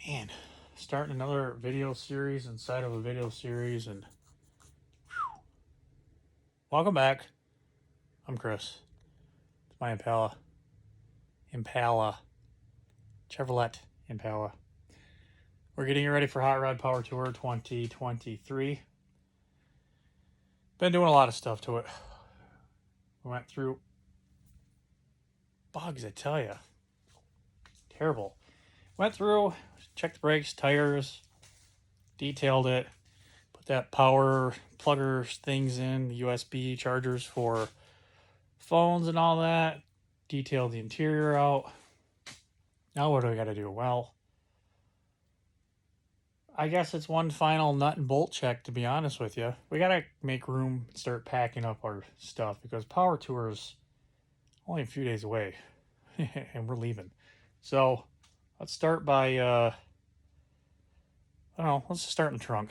Man, starting another video series inside of a video series, and welcome back. I'm Chris. It's my Impala, Chevrolet Impala. We're getting ready for Hotrod Power Tour 2023. Been doing a lot of stuff to it. We went through bugs, I tell you. Terrible. Went through, checked the brakes, tires, detailed it, put that power plugger things in, the USB chargers for phones and all that, detailed the interior out. Now what do I got to do? Well, I guess it's one final nut and bolt check, to be honest with you. We got to make room and start packing up our stuff because Power Tour is only a few days away and we're leaving. So let's start by, I don't know, let's just start in the trunk.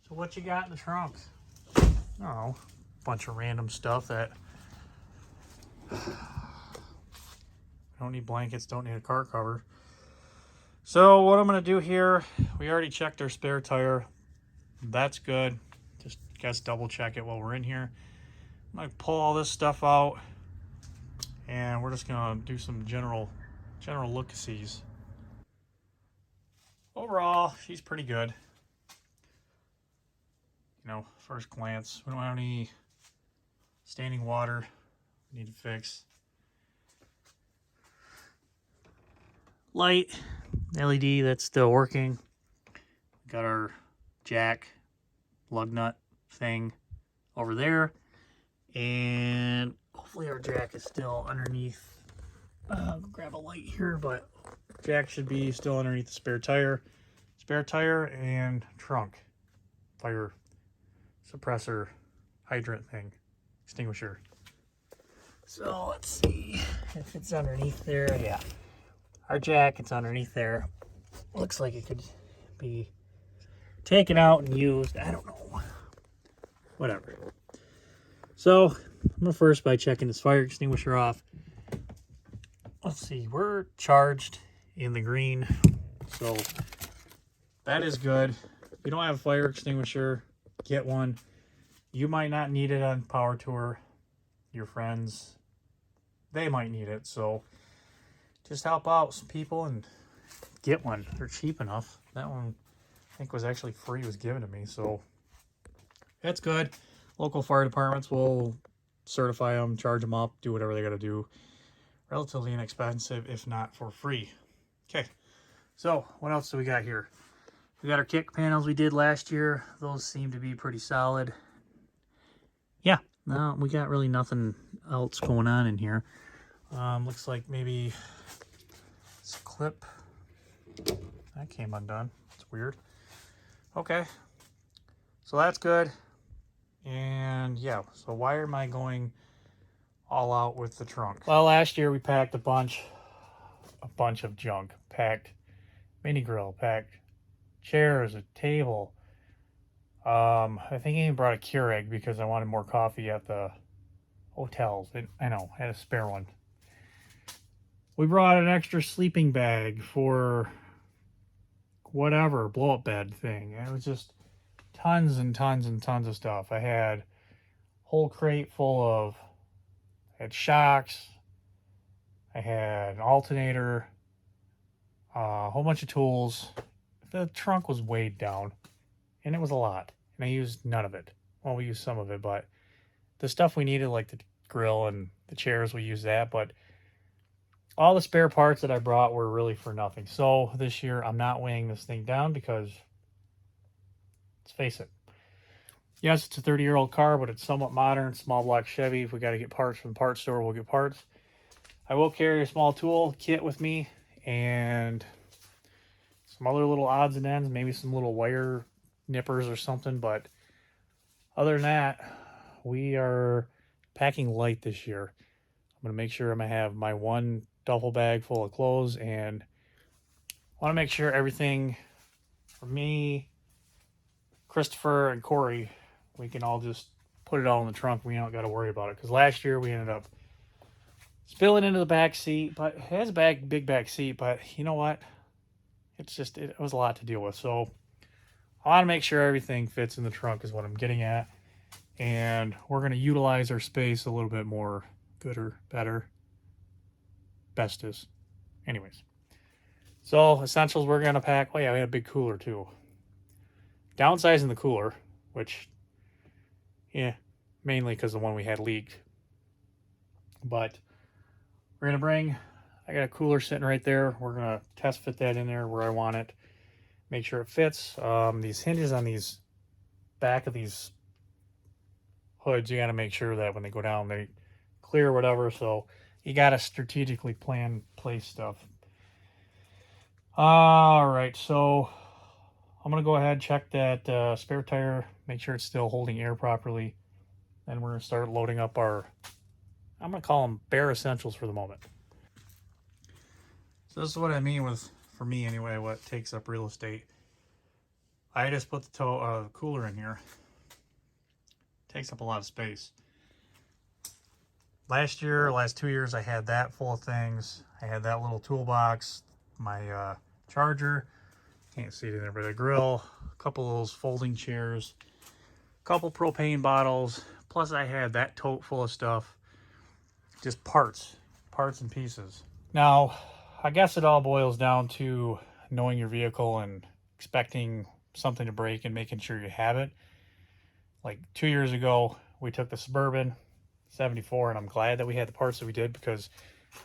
So what you got in the trunk? I don't know, a bunch of random stuff that don't need blankets, don't need a car cover. So what I'm going to do here, we already checked our spare tire. That's good. Just guess double check it while we're in here. I'm going to pull all this stuff out and we're just going to do some general look-a-sees. Overall, she's pretty good. You know, first glance, we don't have any standing water we need to fix. Light, LED, that's still working. Got our jack lug nut thing over there. And hopefully our jack is still underneath. Grab a light here, but jack should be still underneath the spare tire. Spare tire and trunk. Fire suppressor hydrant thing. Extinguisher. So let's see if it's underneath there. Yeah. Our jack, it's underneath there. Looks like it could be taken out and used. I don't know. Whatever. So, I'm going to first by checking this fire extinguisher off. Let's see. We're charged in the green. So, that is good. If you don't have a fire extinguisher, get one. You might not need it on Power Tour. Your friends, they might need it. So, just help out some people and get one. They're cheap enough. That one, I think, was actually free. It was given to me, so that's good. Local fire departments will certify them, charge them up, do whatever they got to do. Relatively inexpensive, if not for free. Okay, so what else do we got here? We got our kick panels we did last year. Those seem to be pretty solid. Yeah, no, we got really nothing else going on in here. Looks like maybe this clip that came undone. It's weird. Okay, so that's good. And yeah, so why am I going all out with the trunk? Well, last year we packed a bunch of junk. Packed mini grill, packed chairs, a table. I think I even brought a Keurig because I wanted more coffee at the hotels. I know, I had a spare one. We brought an extra sleeping bag for whatever, blow-up bed thing. It was just tons and tons and tons of stuff. I had a whole crate full of, I had shocks, I had an alternator, a whole bunch of tools. The trunk was weighed down, and it was a lot. And I used none of it. Well, we used some of it, but the stuff we needed, like the grill and the chairs, we used that, but all the spare parts that I brought were really for nothing. So this year, I'm not weighing this thing down because, let's face it, yes, it's a 30-year-old car, but it's somewhat modern, small block Chevy. If we got to get parts from the parts store, we'll get parts. I will carry a small tool kit with me and some other little odds and ends, maybe some little wire nippers or something. But other than that, we are packing light this year. I'm going to make sure I'm going to have my one duffel bag full of clothes, and I want to make sure everything for me, Christopher, and Corey, we can all just put it all in the trunk. We don't got to worry about it, because last year we ended up spilling into the back seat, but it has a big back seat, but you know what? It was a lot to deal with. So I want to make sure everything fits in the trunk is what I'm getting at. And we're going to utilize our space a little bit more. Gooder, better, bestest. Anyways. So essentials we're going to pack. Oh yeah, we had a big cooler too. Downsizing the cooler, which, yeah, mainly because the one we had leaked. But we're going to bring, I got a cooler sitting right there. We're going to test fit that in there where I want it. Make sure it fits. These hinges on these back of these hoods, you got to make sure that when they go down, they clear or whatever. So you got to strategically place stuff. All right, so I'm going to go ahead, check that spare tire, make sure it's still holding air properly. Then we're going to start loading up our, I'm going to call them bare essentials for the moment. So this is what I mean with, for me anyway, what takes up real estate. I just put the cooler in here. Takes up a lot of space. Last 2 years, I had that full of things. I had that little toolbox, my charger, can't see it in there, but a grill, a couple of those folding chairs, a couple propane bottles, plus I had that tote full of stuff, just parts and pieces. Now, I guess it all boils down to knowing your vehicle and expecting something to break and making sure you have it. Like 2 years ago, we took the Suburban 74, and I'm glad that we had the parts that we did because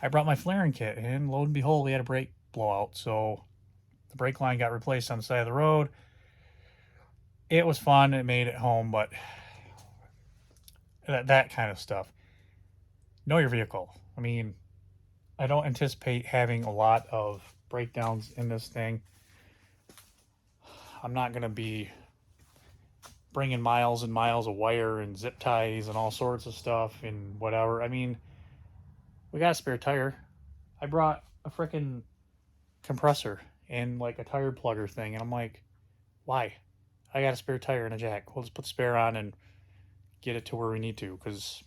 I brought my flaring kit, and lo and behold, we had a brake blowout. So the brake line got replaced on the side of the road. It was fun. It made it home, but that kind of stuff. Know your vehicle. I mean, I don't anticipate having a lot of breakdowns in this thing. I'm not going to be bringing miles and miles of wire and zip ties and all sorts of stuff and whatever. I mean, we got a spare tire. I brought a freaking compressor and like a tire plugger thing, and I'm like, why? I got a spare tire and a jack. We'll just put the spare on and get it to where we need to, because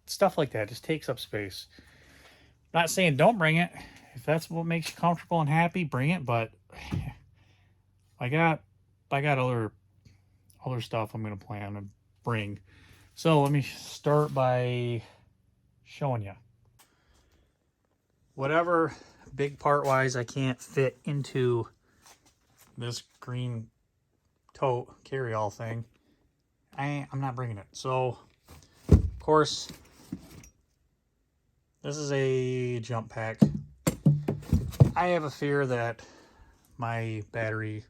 stuff like that just takes up space. Not saying don't bring it. If that's what makes you comfortable and happy, bring it, but I got other stuff I'm going to plan to bring. So let me start by showing you. Whatever big part wise I can't fit into this green tote carry-all thing, I'm not bringing it. So, of course, this is a jump pack. I have a fear that my battery,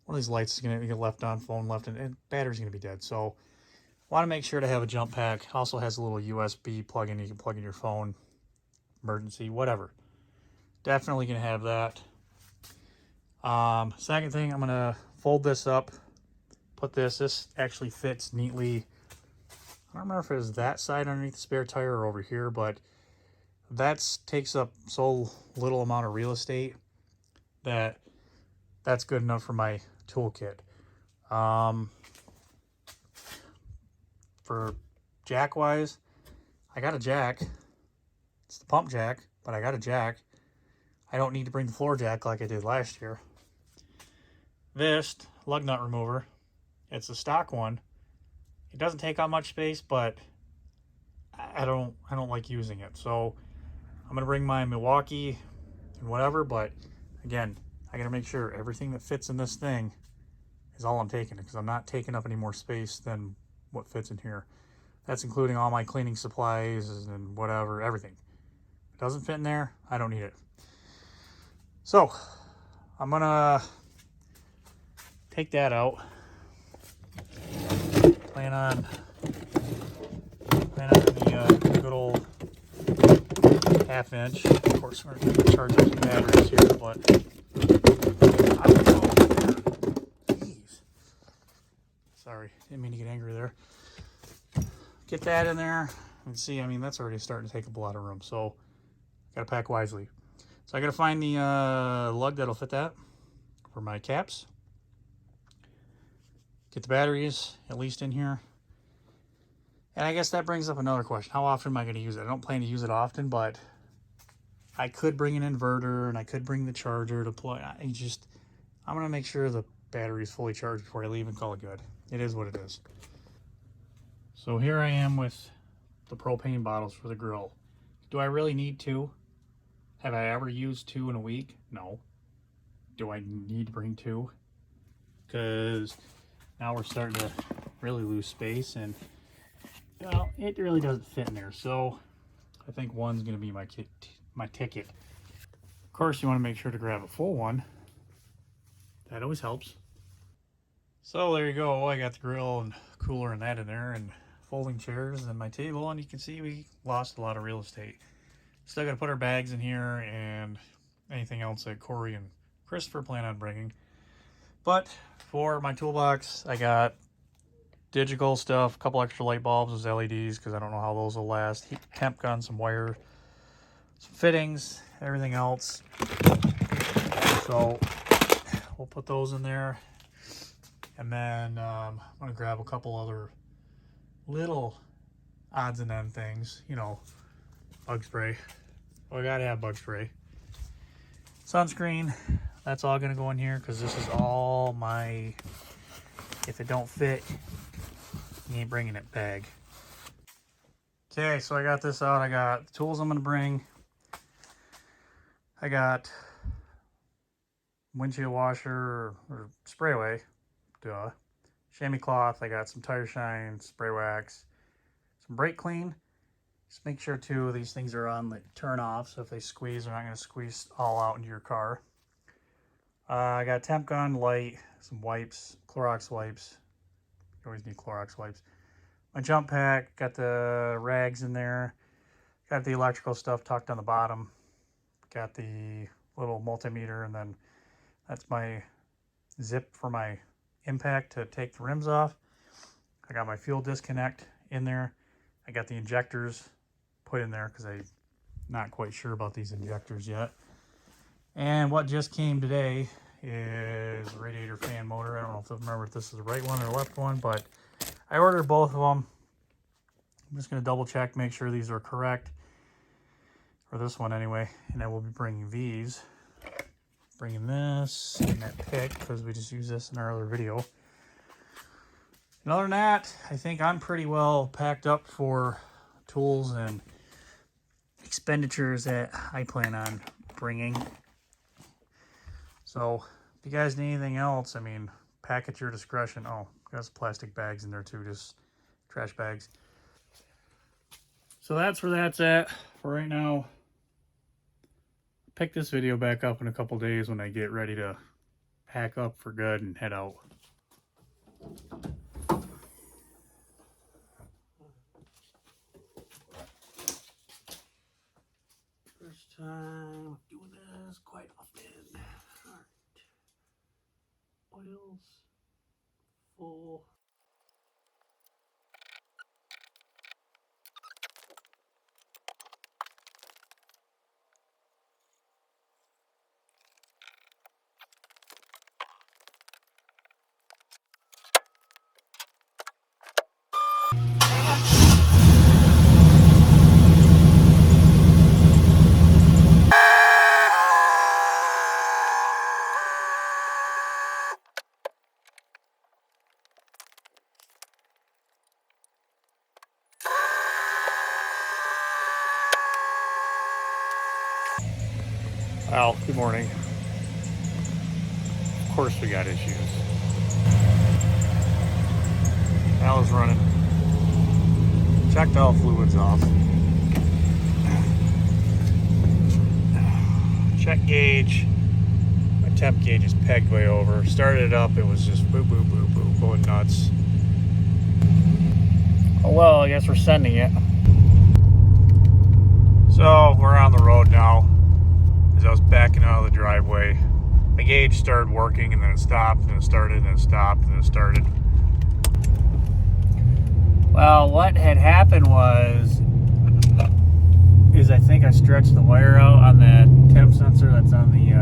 one of these lights is going to get left on, phone left, and battery's going to be dead. So I want to make sure to have a jump pack. It also has a little USB plug-in. You can plug in your phone, emergency, whatever. Definitely going to have that. Second thing, I'm going to fold this up, put this actually fits neatly. I don't remember if it was that side underneath the spare tire or over here, but that takes up so little amount of real estate that that's good enough for my toolkit. For jack wise, I got a jack. It's the pump jack, but I got a jack. I don't need to bring the floor jack like I did last year. This lug nut remover, it's a stock one. It doesn't take up much space, but I don't like using it. So I'm gonna bring my Milwaukee and whatever, but again, I gotta make sure everything that fits in this thing is all I'm taking, because I'm not taking up any more space than what fits in here. That's including all my cleaning supplies and whatever, everything. If it doesn't fit in there, I don't need it. So I'm gonna take that out. Plan on the good old 1/2 inch. Of course, we're going to charge up some batteries here, but I don't know. Jeez. Sorry, didn't mean to get angry there. Get that in there. And see, I mean, that's already starting to take up a lot of room, so gotta pack wisely. So I gotta find the lug that'll fit that for my caps. Get the batteries at least in here. And I guess that brings up another question. How often am I going to use it? I don't plan to use it often, but I could bring an inverter and I could bring the charger to plug. I'm going to make sure the battery is fully charged before I leave and call it good. It is what it is. So here I am with the propane bottles for the grill. Do I really need 2? Have I ever used 2 in a week? No. Do I need to bring 2? Because now we're starting to really lose space, and well, it really doesn't fit in there. So I think 1's going to be my ticket. Of course, you want to make sure to grab a full one. That always helps. So there you go. I got the grill and cooler and that in there, and folding chairs and my table, and you can see we lost a lot of real estate. Still got to put our bags in here and anything else that Corey and Christopher plan on bringing. But for my toolbox, I got digital stuff, a couple extra light bulbs, those LEDs, because I don't know how those will last. Heat temp gun, some wire, some fittings, everything else. So we'll put those in there. And then I'm going to grab a couple other little odds and end things. You know, bug spray. Oh, I got to have bug spray. Sunscreen. That's all going to go in here because this is all my, if it don't fit, you ain't bringing it bag. Okay, so I got this out. I got the tools I'm going to bring. I got windshield washer or spray away. Duh. Chamois cloth. I got some tire shine, spray wax, some brake clean. Just make sure too these things are on the turn off, so if they squeeze, they're not going to squeeze all out into your car. I got temp gun, light, some wipes, Clorox wipes. You always need Clorox wipes. My jump pack, got the rags in there. Got the electrical stuff tucked on the bottom. Got the little multimeter, and then that's my zip for my impact to take the rims off. I got my fuel disconnect in there. I got the injectors put in there because I'm not quite sure about these injectors yet. And what just came today is a radiator fan motor. I don't know if I remember if this is the right one or the left one, but I ordered both of them. I'm just going to double check, make sure these are correct. For this one anyway. And I will be bringing these. Bringing this and that pick because we just used this in our other video. And other than that, I think I'm pretty well packed up for tools and expenditures that I plan on bringing. So if you guys need anything else, I mean, pack at your discretion. Oh, got some plastic bags in there too, just trash bags. So that's where that's at for right now. Pick this video back up in a couple days when I get ready to pack up for good and head out. First time doing this quite often. All right. Oils full. Well, good morning. Of course we got issues. Al is running. Checked all fluids off. Check gauge. My temp gauge is pegged way over. Started it up, it was just boop, boop, boop, boop, going nuts. Oh well, I guess we're sending it. So, we're on the road now. As I was backing out of the driveway, my gauge started working, and then it stopped, and then it started, and then it stopped, and then it started. Well, what had happened is I think I stretched the wire out on that temp sensor that's on the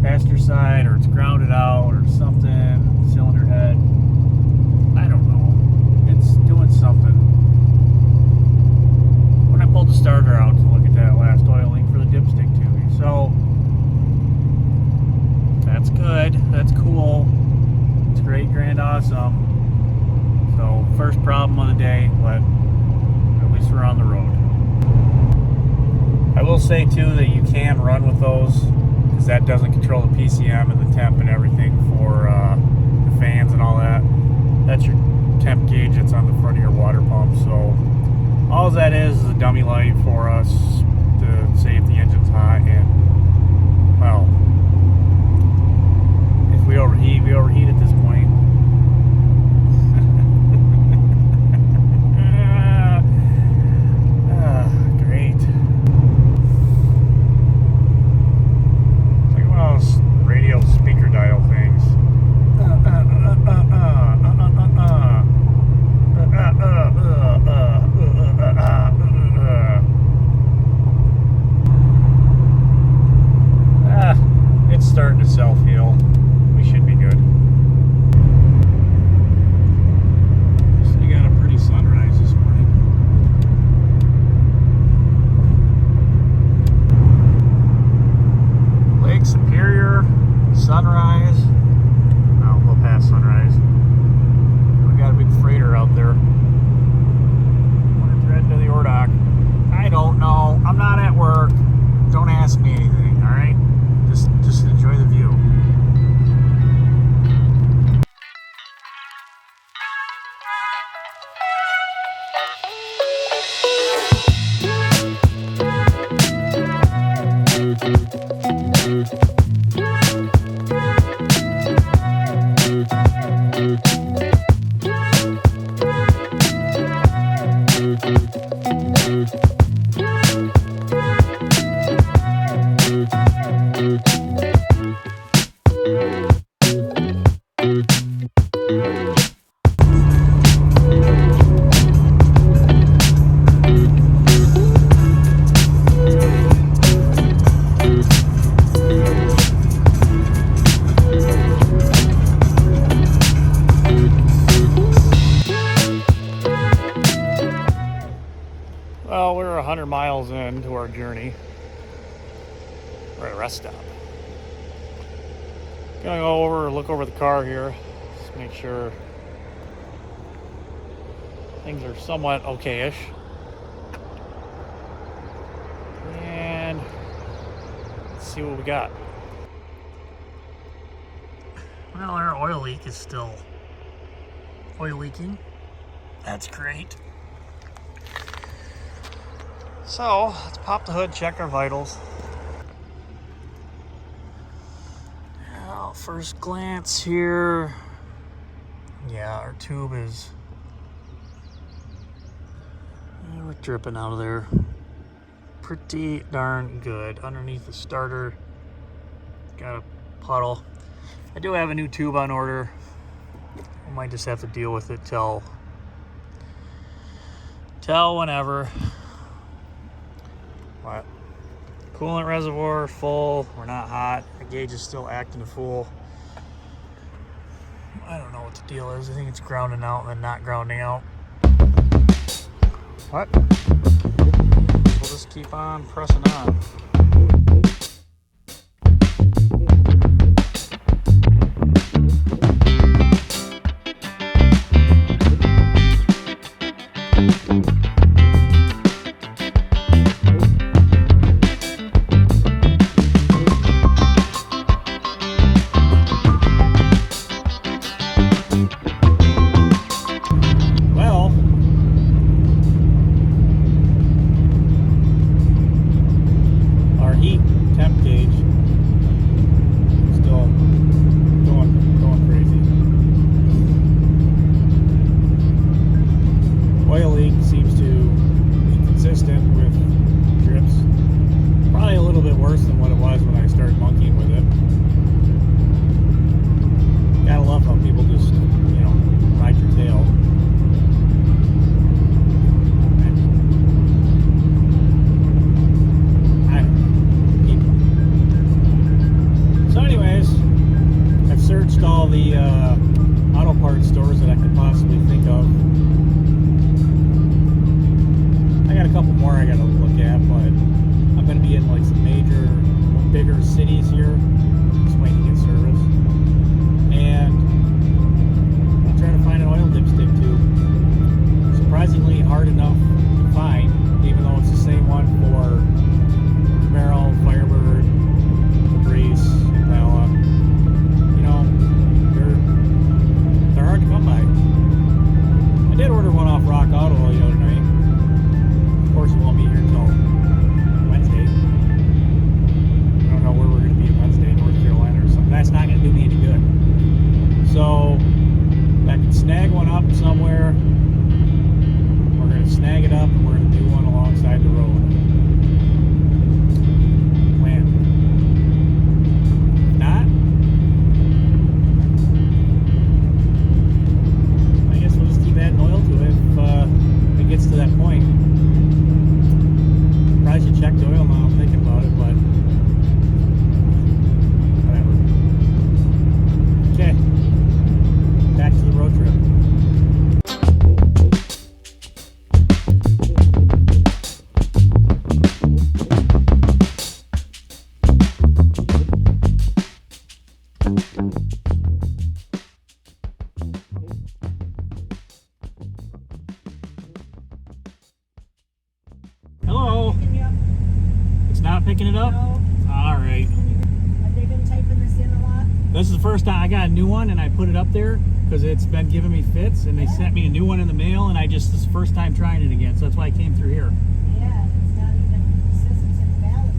passenger side, or it's grounded out, or something, cylinder head. I don't know. It's doing some. So first problem of the day, but at least we're on the road. I will say too that you can run with those, because that doesn't control the PCM and the temp and everything for the fans and all that. That's your temp gauge that's on the front of your water pump. So all that is a dummy light for us to say if the engine's hot, and well, if we overheat at this point. Great. It's like one of those radio speaker dial things. It's starting to self-heal. We should be good. So we got a pretty sunrise this morning. Lake Superior, sunrise. Oh, we'll pass sunrise. We got a big freighter out there. Where's heading to the Ordock? I don't know. I'm not at work. Don't ask me anything, alright? Just enjoy the view. Well, we're 100 miles into our journey. We're at a rest stop. Gonna go over, look over the car here, just make sure things are somewhat okay-ish. And let's see what we got. Well, our oil leak is still oil leaking. That's great. So let's pop the hood, check our vitals. Now, first glance here, yeah, our tube is we're dripping out of there pretty darn good. Underneath the starter, got a puddle. I do have a new tube on order. I might just have to deal with it till whenever. But coolant reservoir full. We're not hot. The gauge is still acting a fool. I don't know what the deal is. I think it's grounding out and then not grounding out. What? We'll just keep on pressing on. cities here, just waiting to get service. And picking it up? No. All right. Have they been typing this in a lot? This is the first time I got a new one, and I put it up there because it's been giving me fits, and they sent me a new one in the mail, and this is the first time trying it again, so that's why I came through here. Yeah, it's not even, it says it's invalid.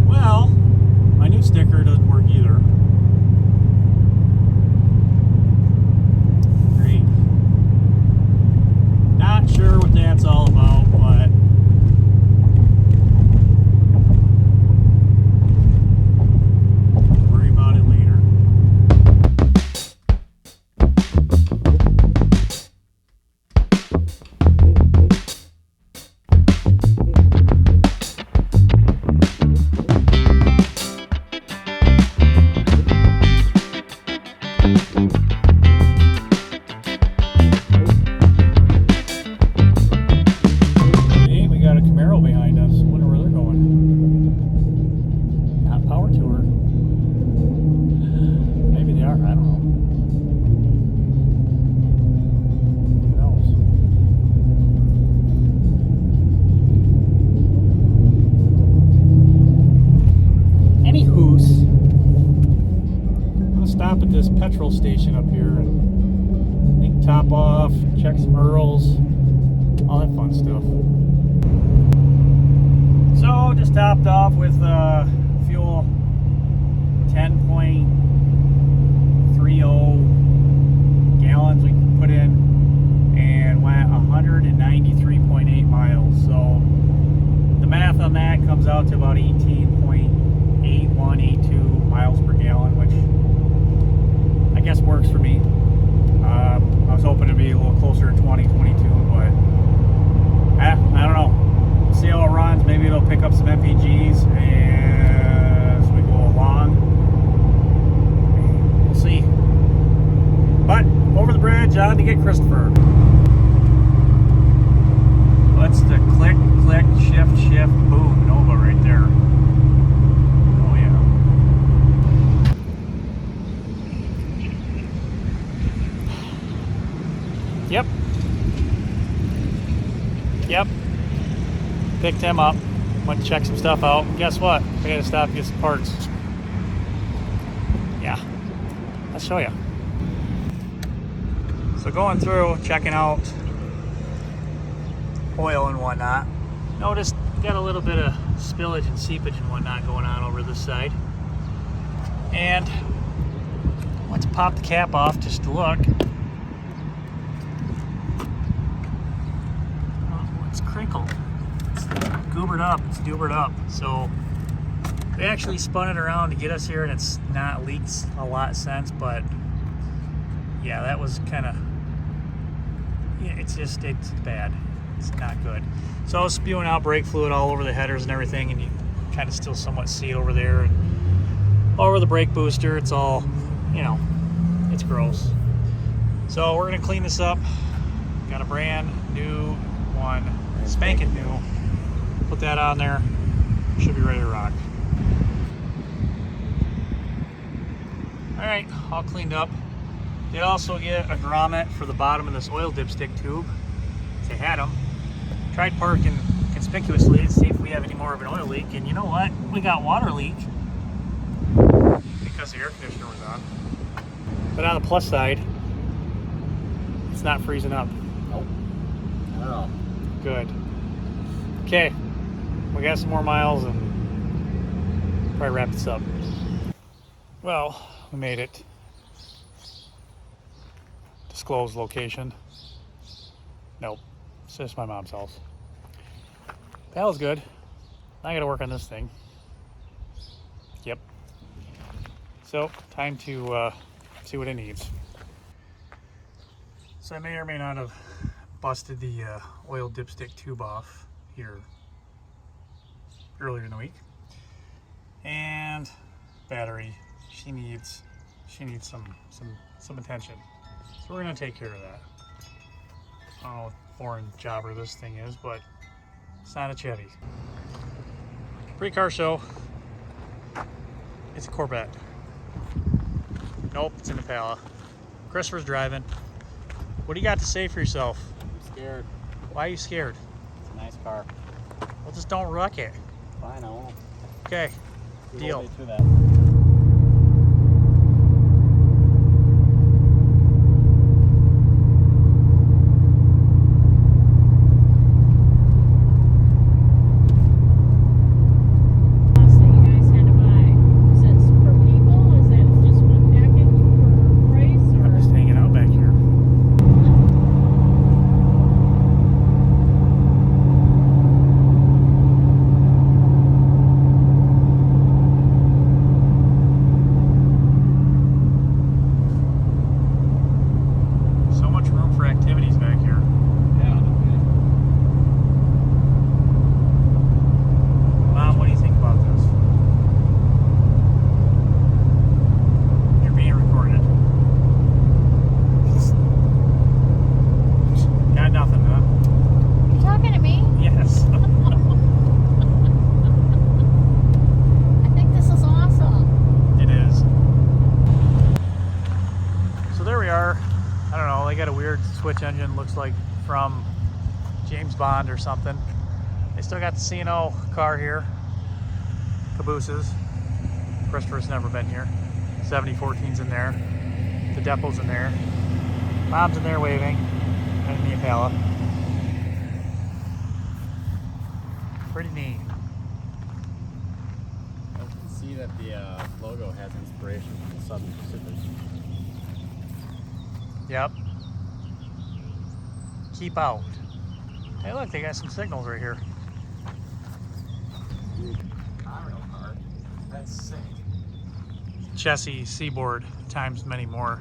Well, my new sticker doesn't work either. Great. Not sure what that's all about, but worry about it later. Hey, we got a Camaro behind us. Wonder where they're going. Not Power Tour. Maybe they are. I don't know. Who knows? Anywho's, I'm gonna stop at this petrol station up here and I think top off, check some Earls, all that fun stuff. So just topped off with fuel 10.30 gallons we put in and went 193.8 miles. So the math on that comes out to about 18.8182 miles per gallon, which I guess works for me. I was hoping to be a little closer to 20, 22, but I don't know. We'll see how it runs. Maybe it'll pick up some MPGs as we go along. We'll see. But over the bridge, on to get Christopher. That's the click, click, shift, shift, boom, Nova right there. Oh yeah. Yep. Yep. Picked him up. Went to check some stuff out. Guess what? I gotta stop and get some parts. Yeah. I'll show you. So going through, checking out oil and whatnot. Noticed got a little bit of spillage and seepage and whatnot going on over this side. And went to pop the cap off just to look. It's crinkled. It's goobered up. It's doobered up. So they actually spun it around to get us here, and it's not leaked a lot since. But yeah, that was kind of, yeah, it's bad. It's not good. So I was spewing out brake fluid all over the headers and everything, and you kind of still somewhat see it over there and over the brake booster. It's all, you know, it's gross. So we're gonna clean this up. Got a brand new one, spanking new. Put that on there. Should be ready to rock. All right, all cleaned up. Did also get a grommet for the bottom of this oil dipstick tube. They had them. Tried parking conspicuously to see if we have any more of an oil leak, and you know what? We got water leak because the air conditioner was on. But on the plus side, it's not freezing up. Nope. Not at all. Good. Okay, we got some more miles and probably wrap this up. Well, we made it. Disclosed location. Nope, it's just my mom's house. That was good. I gotta work on this thing. Yep. So, time to see what it needs. So I may or may not have busted the oil dipstick tube off here earlier in the week. And battery, she needs some attention. So we're gonna take care of that. I don't know what foreign jobber this thing is, but it's not a Chetty. Pre-car show. It's a Corvette. Nope, it's an Impala. Christopher's driving. What do you got to say for yourself? I'm scared. Why are you scared? It's a nice car. Well, just don't wreck it. Fine, I won't. Okay, You deal. hold me to that. Cost that you guys had to buy. Is it per people? Is that just one package per price? I'm just hanging out back here. So much room for activities back here. Yeah. Mom, what do you think about this? You're being recorded. Got nothing, huh? You talking to me? Yes. I think this is awesome. It is. So there we are. I don't know, they got a weird switch engine, looks like from James Bond or something. They still got the C&O car here. Cabooses. Christopher's never been here. 7014's in there. The depot's in there. Mom's in there waving. And the Impala. Pretty neat. I can see that the logo has inspiration from the Southern Pacific. Yep. Keep out. Hey, look, they got some signals right here. Conrail car. That's sick. Chessie Seaboard times many more.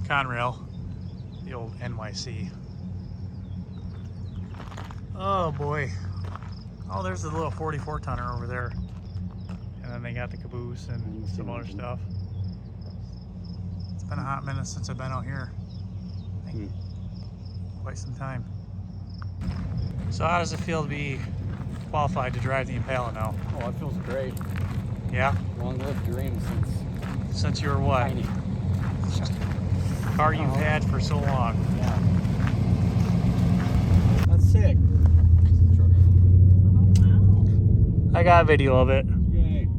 Conrail, the old NYC. Oh boy. Oh, there's the little 44 tonner over there. And then they got the caboose and some other stuff. It's been a hot minute since I've been out here. I think quite some time. So how does it feel to be qualified to drive the Impala now? Oh, it feels great. Yeah? Long-lived dream since Since you were what? tiny. Car you've had for so long. Yeah. That's sick. Oh, wow. I got a video of it. Yay.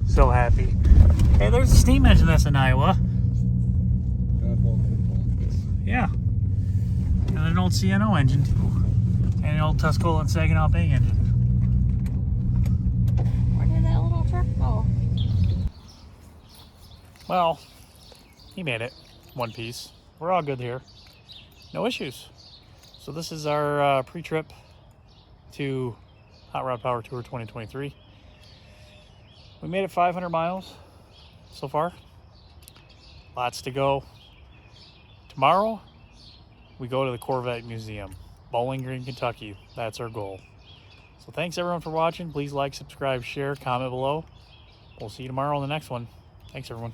So happy. Hey, there's a steam engine that's in Iowa. Yeah. And an old C&O engine too. And an old Tuscola and Saginaw Bay engine. Where did that little truck go? Well, he made it. One piece. We're all good here. No issues. So this is our pre-trip to Hotrod Power Tour 2023. We made it 500 miles so far. Lots to go. Tomorrow, we go to the Corvette Museum, Bowling Green, Kentucky. That's our goal. So thanks everyone for watching. Please like, subscribe, share, comment below. We'll see you tomorrow on the next one. Thanks everyone.